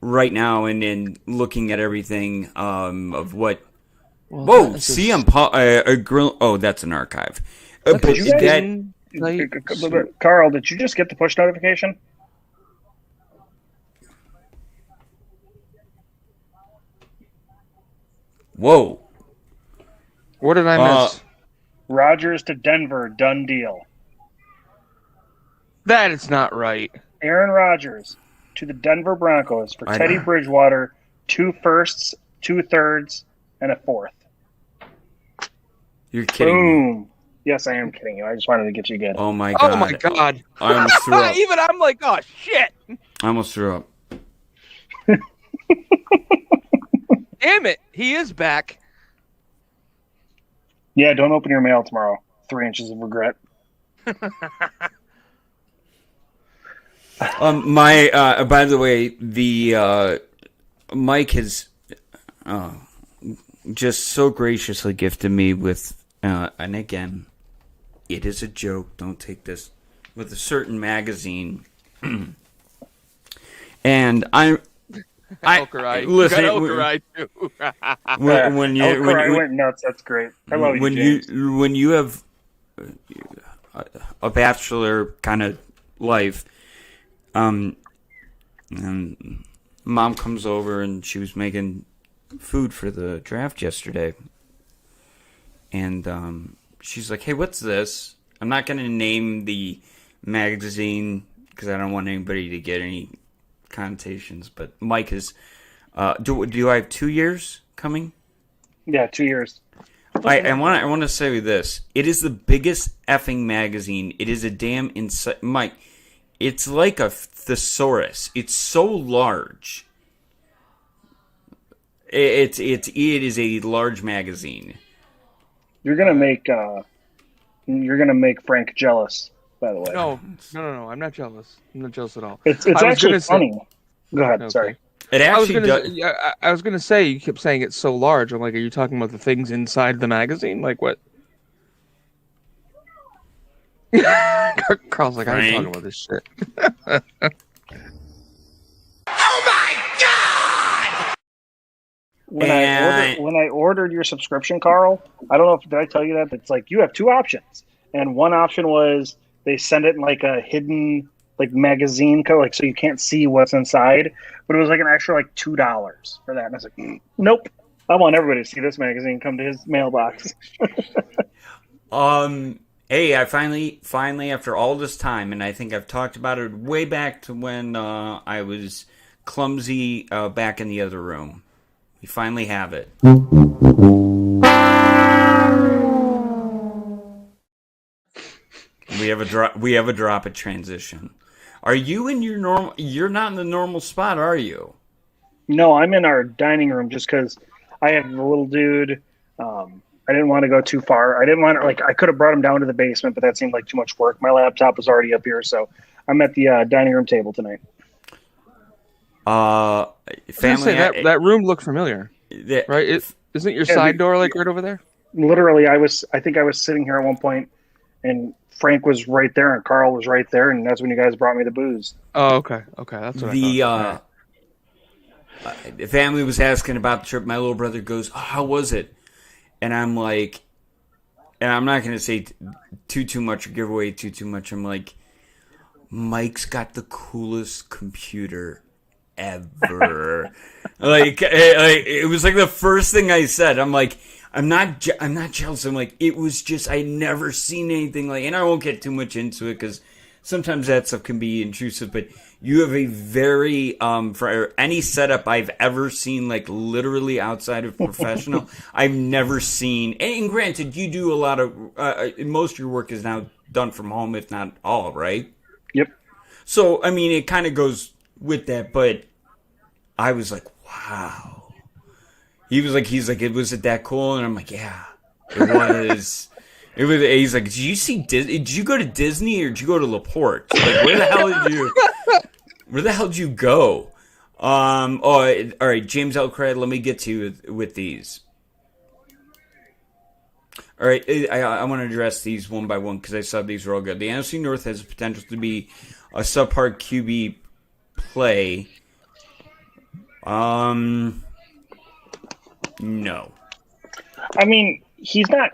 Speaker 1: right now and looking at everything of what. Whoa, CM Punk. Oh, that's an archive.
Speaker 9: Carl, did you just get the push notification?
Speaker 1: Whoa.
Speaker 11: What did I miss?
Speaker 9: Rodgers to Denver, done deal.
Speaker 11: That is not right.
Speaker 9: Aaron Rodgers to the Denver Broncos for Teddy Bridgewater, 2 firsts, 2 thirds, and a 4th.
Speaker 1: You're kidding
Speaker 9: Boom.
Speaker 1: me.
Speaker 9: Yes, I am kidding you. I just wanted to get you good.
Speaker 1: Oh my god.
Speaker 11: Oh my god.
Speaker 1: I almost threw up.
Speaker 11: Even I'm like, oh shit.
Speaker 1: I almost threw up.
Speaker 11: Damn it. He is back.
Speaker 9: Yeah, don't open your mail tomorrow. 3 inches of regret.
Speaker 1: By the way, the Mike has just so graciously gifted me with, and again, it is a joke. Don't take this with a certain magazine. And listen. When you
Speaker 9: went nuts. That's great. I love you, James.
Speaker 1: When you have a bachelor kind of life, and Mom comes over and she was making food for the draft yesterday, and she's like, "Hey, what's this?" I'm not going to name the magazine because I don't want anybody to get any connotations, but Mike is do I have 2 years coming?
Speaker 9: Yeah, 2 years.
Speaker 1: I want to say this. It is the biggest effing magazine. It is a damn Mike. It's like a thesaurus. It's so large. It is a large magazine.
Speaker 9: You're gonna make Frank jealous. By the way,
Speaker 11: no, I'm not jealous. I'm not jealous at all.
Speaker 9: It's actually funny. Go ahead. Okay. Sorry.
Speaker 1: It actually
Speaker 11: I was gonna say, you kept saying it's so large. I'm like, are you talking about the things inside the magazine? Like what? Carl's like, I ain't talking about this shit.
Speaker 15: Oh my god!
Speaker 9: When I ordered your subscription, Carl, I don't know if did I tell you that? It's like you have 2 options, and one option was they send it in like a hidden magazine code, so you can't see what's inside. But it was like an extra $2 for that, and I was like, nope. I want everybody to see this magazine come to his mailbox.
Speaker 1: Hey, I finally, after all this time, and I think I've talked about it way back to when I was clumsy back in the other room. We finally have it. We have a drop at transition. Are you in your normal? You're not in the normal spot, are you?
Speaker 9: No, I'm in our dining room just because I have the little dude. I didn't want to go too far. I didn't want to, I could have brought him down to the basement, but that seemed like too much work. My laptop was already up here, so I'm at the dining room table tonight.
Speaker 11: Family, that room looked familiar, right? Isn't your side door right over there?
Speaker 9: Literally, I think I was sitting here at one point, and Frank was right there, and Carl was right there, and that's when you guys brought me the booze.
Speaker 11: Oh, okay, that's what I thought.
Speaker 1: The family was asking about the trip. My little brother goes, "Oh, how was it?" And I'm like, and I'm not going to say too much or give away too much. I'm like, Mike's got the coolest computer ever. It was like the first thing I said. I'm like, I'm not jealous. I'm like, it was just, I never seen anything like, and I won't get too much into it because sometimes that stuff can be intrusive, but you have a very, for any setup I've ever seen, like literally outside of professional, I've never seen, and granted, you do a lot of, most of your work is now done from home, if not all, right?
Speaker 9: Yep.
Speaker 1: So, I mean, it kind of goes with that, but I was like, wow. He's like, was it that cool? And I'm like, yeah, it was. He's like, did you go to Disney or did you go to LaPorte? Like, where the hell did you go? All right, James Elcrad, let me get to you with these. All right, I want to address these one by one because I saw these were all good. The NFC North has the potential to be a subpar QB play. No.
Speaker 9: I mean, he's not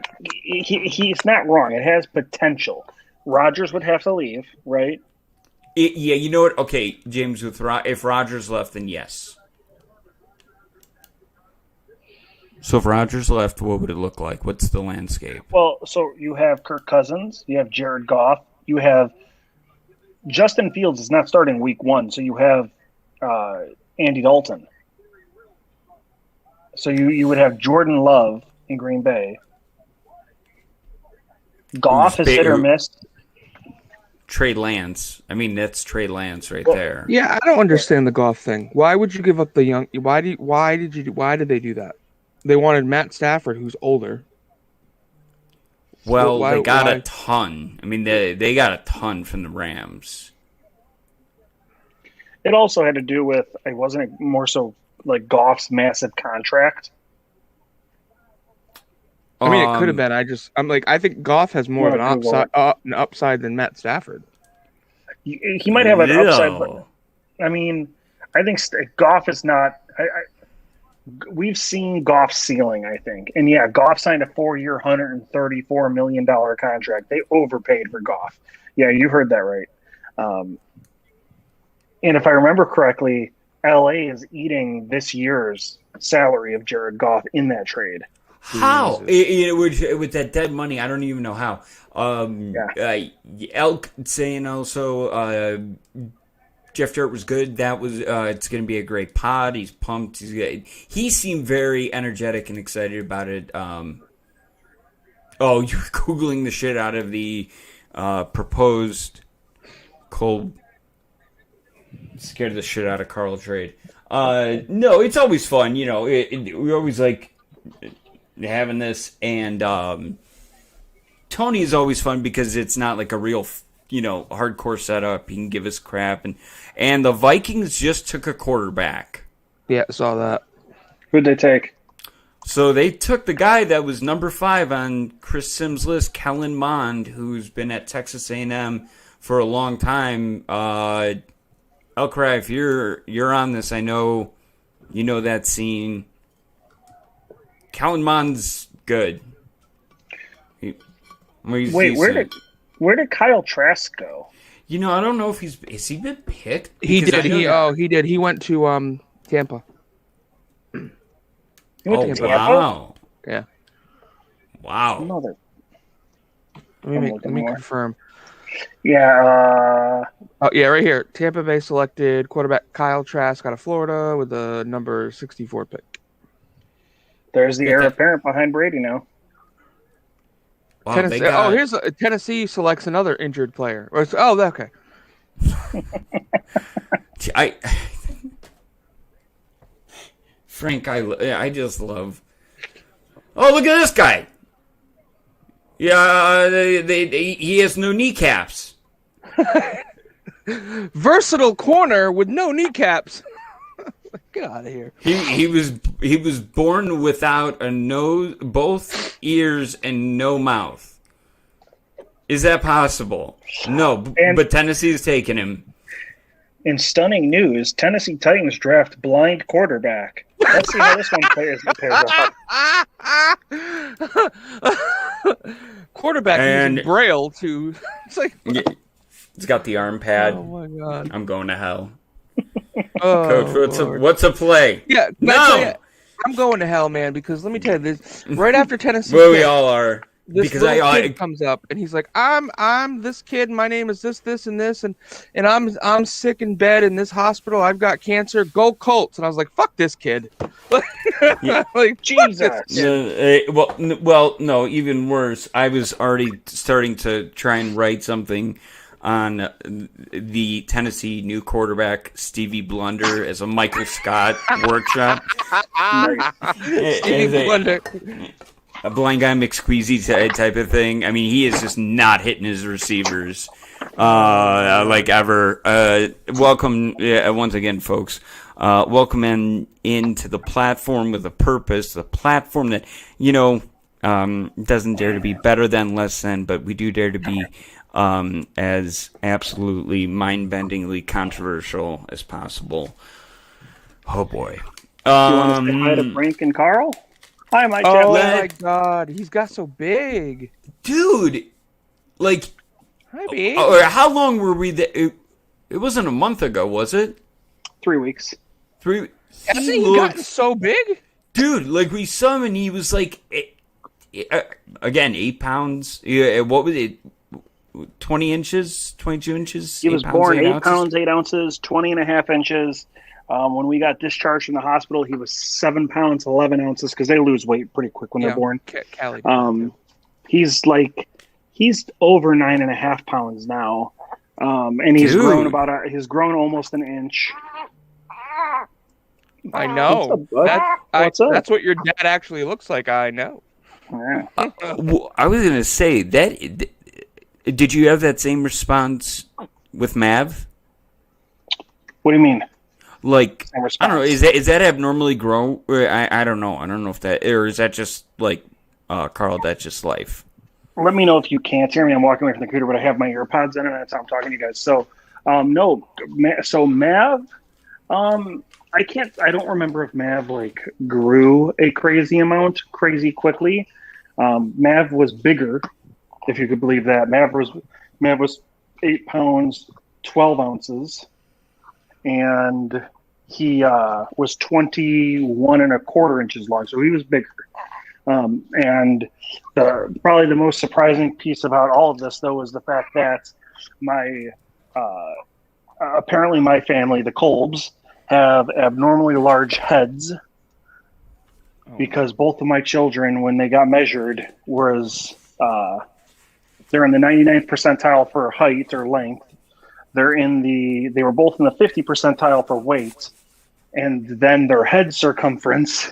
Speaker 9: wrong. It has potential. Rodgers would have to leave, right?
Speaker 1: Yeah, you know what? Okay, James, if Rodgers left, then yes. So if Rodgers left, what would it look like? What's the landscape?
Speaker 9: Well, so you have Kirk Cousins, you have Jared Goff, you have Justin Fields is not starting week 1, so you have Andy Dalton. So you would have Jordan Love in Green Bay. Goff is hit or miss.
Speaker 12: Trey Lance. I mean, that's Trey Lance right there.
Speaker 11: Yeah, I don't understand the Goff thing. Why would you give up the young? Why did they do that? They wanted Matt Stafford, who's older.
Speaker 12: Well, they got a ton. I mean, they got a ton from the Rams.
Speaker 9: It also had to do with, it wasn't more so like Goff's massive contract.
Speaker 11: I mean, it could have been. I think Goff has more of an upside than Matt Stafford.
Speaker 9: He might have an upside, but I mean, I think Goff is not. We've seen Goff's ceiling, I think, and yeah, Goff signed a 4-year, $134 million contract. They overpaid for Goff. Yeah, you heard that right. And if I remember correctly, LA is eating this year's salary of Jared Goff in that trade.
Speaker 1: How? With that dead money, I don't even know how. Elk saying also Jeff Jarrett was good. That was it's going to be a great pod. He's pumped. He seemed very energetic and excited about it. You're Googling the shit out of the proposed cold. Scared the shit out of Carl trade. No, it's always fun. We always like having this, and Tony is always fun because it's not like a real, hardcore setup. He can give us crap, and the Vikings just took a quarterback.
Speaker 11: Yeah, saw that.
Speaker 9: Who'd they take?
Speaker 1: So they took the guy that was number 5 on Chris Sims' list, Kellen Mond, who's been at Texas A&M for a long time. Elcry, if you're on this, I know you know that scene. Kellen Mond's good.
Speaker 9: Wait, where did Kyle Trask go?
Speaker 1: I don't know if has he been picked?
Speaker 11: He did. He did. He went to Tampa.
Speaker 1: Wow.
Speaker 11: Yeah.
Speaker 1: Wow.
Speaker 11: Let me confirm.
Speaker 9: Yeah.
Speaker 11: Oh yeah, right here. Tampa Bay selected quarterback Kyle Trask out of Florida with the number 64 pick.
Speaker 9: There's the heir apparent behind Brady now.
Speaker 1: Wow,
Speaker 11: Tennessee, Tennessee selects another injured player. Oh, okay.
Speaker 1: Frank, I just love. Oh, look at this guy. Yeah, he has no kneecaps.
Speaker 11: Versatile corner with no kneecaps. Get out of here.
Speaker 1: He was born without a nose, both ears, and no mouth. Is that possible? No, but Tennessee's taking him.
Speaker 9: In stunning news, Tennessee Titans draft blind quarterback. Let's see how this one pairs up.
Speaker 11: Quarterback
Speaker 1: and
Speaker 11: using Braille to. It's like.
Speaker 1: It's got the arm pad.
Speaker 11: Oh my god!
Speaker 1: I'm going to hell.
Speaker 11: Coach,
Speaker 1: what's a play?
Speaker 11: Yeah,
Speaker 1: no,
Speaker 11: I'm going to hell, man. Because let me tell you this: right after Tennessee,
Speaker 1: well, we all are.
Speaker 11: This
Speaker 1: because
Speaker 11: kid comes up and he's like, I'm this kid. My name is this, and this, and I'm sick in bed in this hospital. I've got cancer. Go Colts! And I was like, fuck this kid. Like Jesus.
Speaker 1: Well, no, even worse. I was already starting to try and write something on the Tennessee new quarterback Stevie Blunder as a Michael Scott workshop.
Speaker 11: Stevie Blunder.
Speaker 1: A blind guy McSqueezy type of thing. I mean, he is just not hitting his receivers like ever. Welcome once again, folks. Welcome into the platform with a purpose. The platform that, doesn't dare to be better than, less than, but we do dare to be as absolutely mind-bendingly controversial as possible. Oh, boy.
Speaker 9: You want to say hi to Frank and Carl? Hi, Mike.
Speaker 11: Oh my God, he's got so big,
Speaker 1: dude. Like,
Speaker 11: hi, babe.
Speaker 1: How long were we there? It wasn't a month ago, was it?
Speaker 9: 3 weeks.
Speaker 11: Hasn't he gotten so big,
Speaker 1: dude? Like, we saw him and he was like, again, 8 pounds. Yeah, what was it? 20 inches, 22 inches.
Speaker 9: He was born 8 pounds 8 ounces, 20.5 inches. When we got discharged from the hospital, he was 7 pounds 11 ounces because they lose weight pretty quick when they're born. He's over 9.5 pounds now, and he's grown almost an inch.
Speaker 11: I know. That's what your dad actually looks like. I know.
Speaker 9: Yeah.
Speaker 1: I was gonna say that. Did you have that same response with Mav?
Speaker 9: What do you mean?
Speaker 1: Like, I don't know. Is that abnormally grow? I don't know. I don't know if that, or is that just like, Carl? That's just life.
Speaker 9: Let me know if you can't hear me. I'm walking away from the computer, but I have my earpods in, and that's how I'm talking to you guys. So, no. So Mav, I don't remember if Mav grew a crazy amount, crazy quickly. Mav was bigger, if you could believe that. Mav was 8 pounds 12 ounces. And he was 21.25 inches long, so he was bigger. And probably the most surprising piece about all of this, though, is the fact that apparently my family, the Kolbs, have abnormally large heads because both of my children, when they got measured, they're in the 99th percentile for height or length. They were both in the 50 percentile for weight, and then their head circumference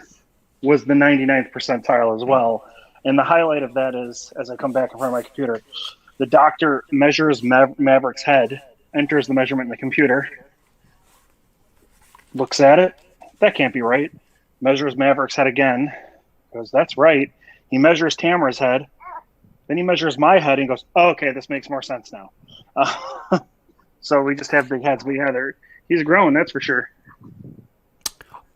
Speaker 9: was the 99th percentile as well. And the highlight of that is, as I come back in front of my computer, the doctor measures Maverick's head, enters the measurement in the computer, looks at it, that can't be right, measures Maverick's head again, goes, that's right. He measures Tamara's head, then he measures my head and goes, oh, okay, this makes more sense now. So we just have big heads. But yeah, he's growing, that's for sure.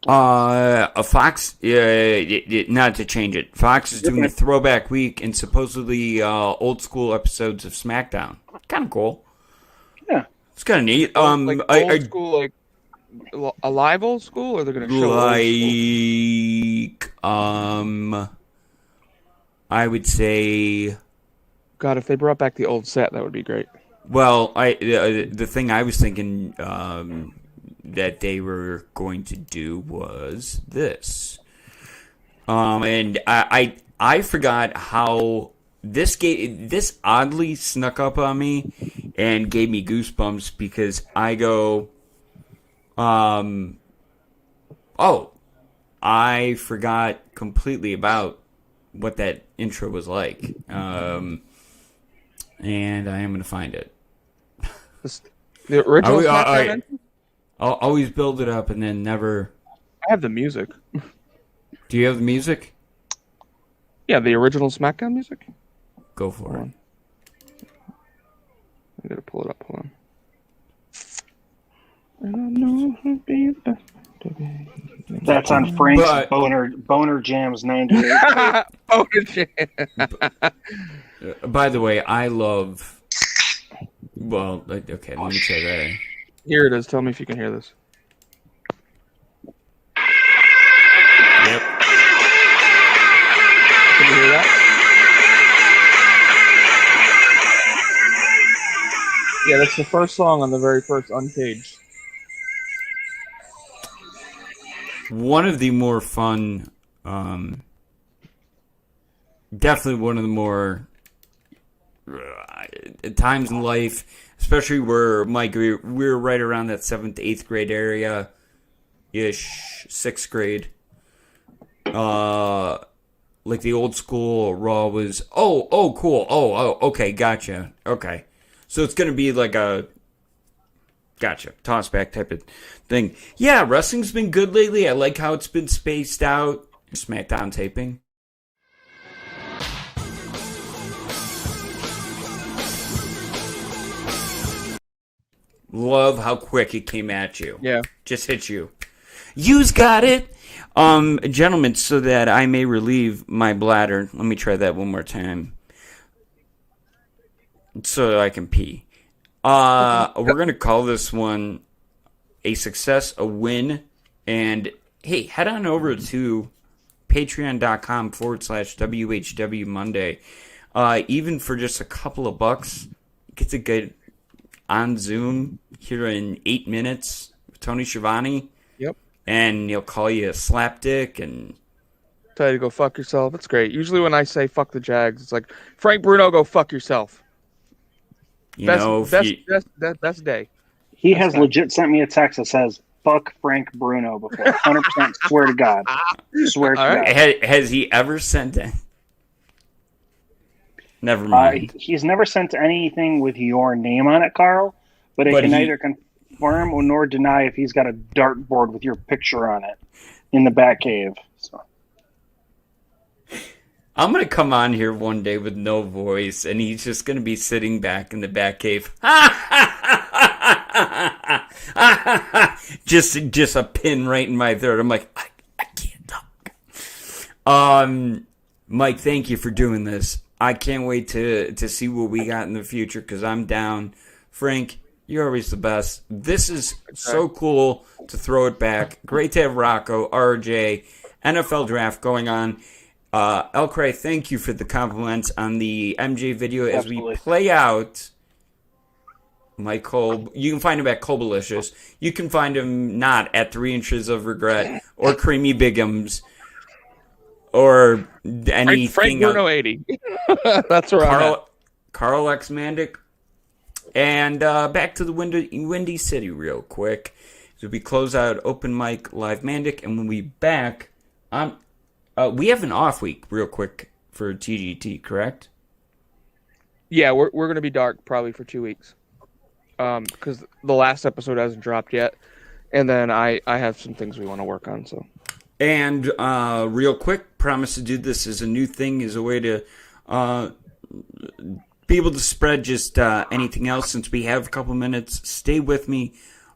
Speaker 1: Fox, not to change it. Fox is doing a throwback week and supposedly old school episodes of SmackDown. Kind of cool.
Speaker 9: Yeah,
Speaker 1: it's kind of neat.
Speaker 11: Like old school, like a live old school, or they're gonna show
Speaker 1: I would say
Speaker 11: God, if they brought back the old set, that would be great.
Speaker 1: Well, the thing I was thinking that they were going to do was this, and I forgot how this oddly snuck up on me and gave me goosebumps because I go, oh, I forgot completely about what that intro was like, and I am going to find it.
Speaker 11: The original
Speaker 1: I'll always build it up and then never...
Speaker 11: I have the music.
Speaker 1: Do you have the music?
Speaker 11: Yeah, the original SmackDown music.
Speaker 1: Go for it.
Speaker 11: I gotta pull it up. Hold on. I don't know who'd be the best.
Speaker 9: That's on Frank's Boner Jams 98.
Speaker 11: Boner Jam.
Speaker 1: By the way, I love... Well, okay, let me try that.
Speaker 11: Here it is. Tell me if you can hear this.
Speaker 1: Yep.
Speaker 11: Can you hear that? Yeah, that's the first song on the very first Uncaged.
Speaker 1: One of the more fun, definitely one of the more times in life, especially where, Mike, we were right around that 7th, 8th grade area-ish, 6th grade. Like the old school Raw was, oh, cool, okay, gotcha, okay. So it's going to be like a, gotcha, toss back type of thing. Yeah, wrestling's been good lately. I like how it's been spaced out. SmackDown taping. Love how quick it came at you.
Speaker 11: Yeah.
Speaker 1: Just hit you. You's got it. Gentlemen, so that I may relieve my bladder, let me try that one more time. So that I can pee. We're going to call this one a success, a win. And, hey, head on over to patreon.com/WHW Monday. Even for just a couple of bucks, get to get on Zoom here in 8 minutes with Tony Schiavone.
Speaker 11: Yep.
Speaker 1: And he'll call you a slapdick and
Speaker 11: tell you to go fuck yourself. It's great. Usually when I say fuck the Jags, it's like, Frank Bruno, go fuck yourself. Best day.
Speaker 9: He has legit sent me a text that says, fuck Frank Bruno before. 100% swear to God. Swear to God.
Speaker 1: Has he ever sent it? Never mind.
Speaker 9: He's never sent anything with your name on it, Carl, but I can neither confirm or nor deny if he's got a dartboard with your picture on it in the Batcave. So.
Speaker 1: I'm going to come on here one day with no voice, and he's just going to be sitting back in the Batcave. just a pin right in my throat. I'm like, I can't talk. Mike, thank you for doing this. I can't wait to see what we got in the future because I'm down. Frank, you're always the best. This is so cool to throw it back. Great to have Rocco, RJ, NFL draft going on. Elcray, thank you for the compliments on the MJ video as we play out Mike Kolb. You can find him at Kolbalicious. You can find him not at 3 Inches of Regret or Creamy Bigums or anything.
Speaker 11: Frank Bruno 80. That's where
Speaker 1: Carl X. Mandic. And back to the Windy City real quick. So we close out Open Mic Live Mandic, and when we back, we have an off week real quick for TGT, correct?
Speaker 11: Yeah, we're going to be dark probably for 2 weeks. Because the last episode hasn't dropped yet. And then I have some things we want to work on, so.
Speaker 1: And real quick, promise to do this as a new thing, as a way to be able to spread just anything else. Since we have a couple minutes, stay with me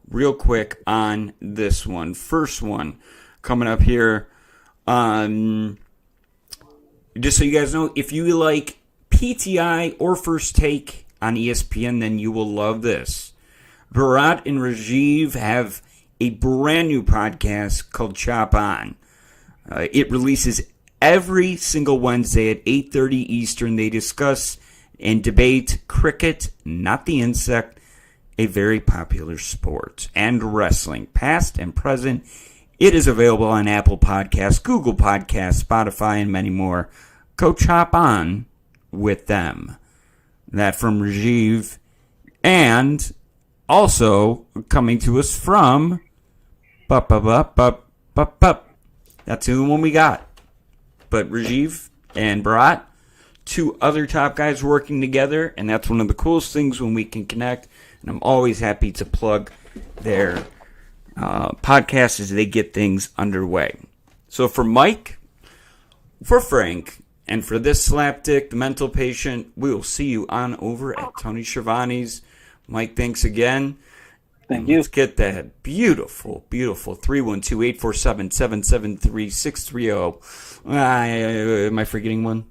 Speaker 1: real quick on this one. First one coming up here. Just so you guys know, if you like PTI or First Take on ESPN, then you will love this. Bharat and Rajiv have a brand new podcast called Chop On. It releases every single Wednesday at 8:30 Eastern. They discuss and debate cricket, not the insect, a very popular sport, and wrestling, past and present. It is available on Apple Podcasts, Google Podcasts, Spotify, and many more. Go chop on with them. That from Rajiv. And also coming to us from That's the only one we got. But Rajiv and Bharat, two other top guys working together, and that's one of the coolest things when we can connect. And I'm always happy to plug their podcasts as they get things underway. So for Mike, for Frank, and for this slapdick, the mental patient, we will see you on over at Tony Schiavone's. Mike, thanks again.
Speaker 9: Thank you.
Speaker 1: Let's get that beautiful, beautiful 312-847-773-630. Am I forgetting one?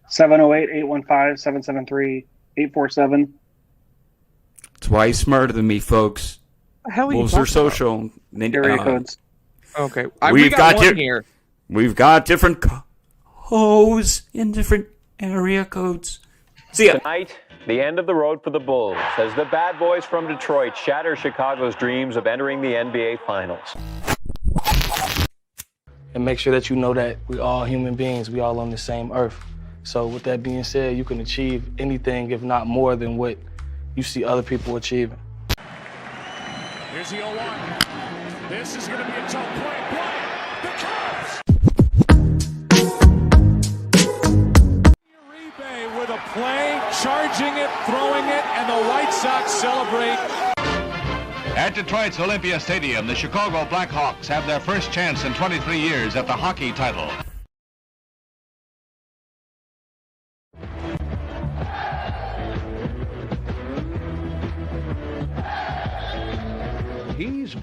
Speaker 9: 708-815-773-847.
Speaker 1: That's why he's smarter than me, folks.
Speaker 11: Hell,
Speaker 1: what was their social?
Speaker 9: Area codes.
Speaker 11: Okay,
Speaker 1: we got
Speaker 11: one here.
Speaker 1: We've got different codes in different area codes. See ya.
Speaker 13: Tonight, the end of the road for the Bulls as the bad boys from Detroit shatter Chicago's dreams of entering the NBA Finals.
Speaker 14: And make sure that you know that we all human beings. We all on the same earth. So with that being said, you can achieve anything, if not more than what you see other people achieving.
Speaker 15: Here's the 0-1. This is going to be a tough play. The Cubs! Uribe with a play, charging it, throwing it, and the White Sox celebrate.
Speaker 16: At Detroit's Olympia Stadium, the Chicago Blackhawks have their first chance in 23 years at the hockey title.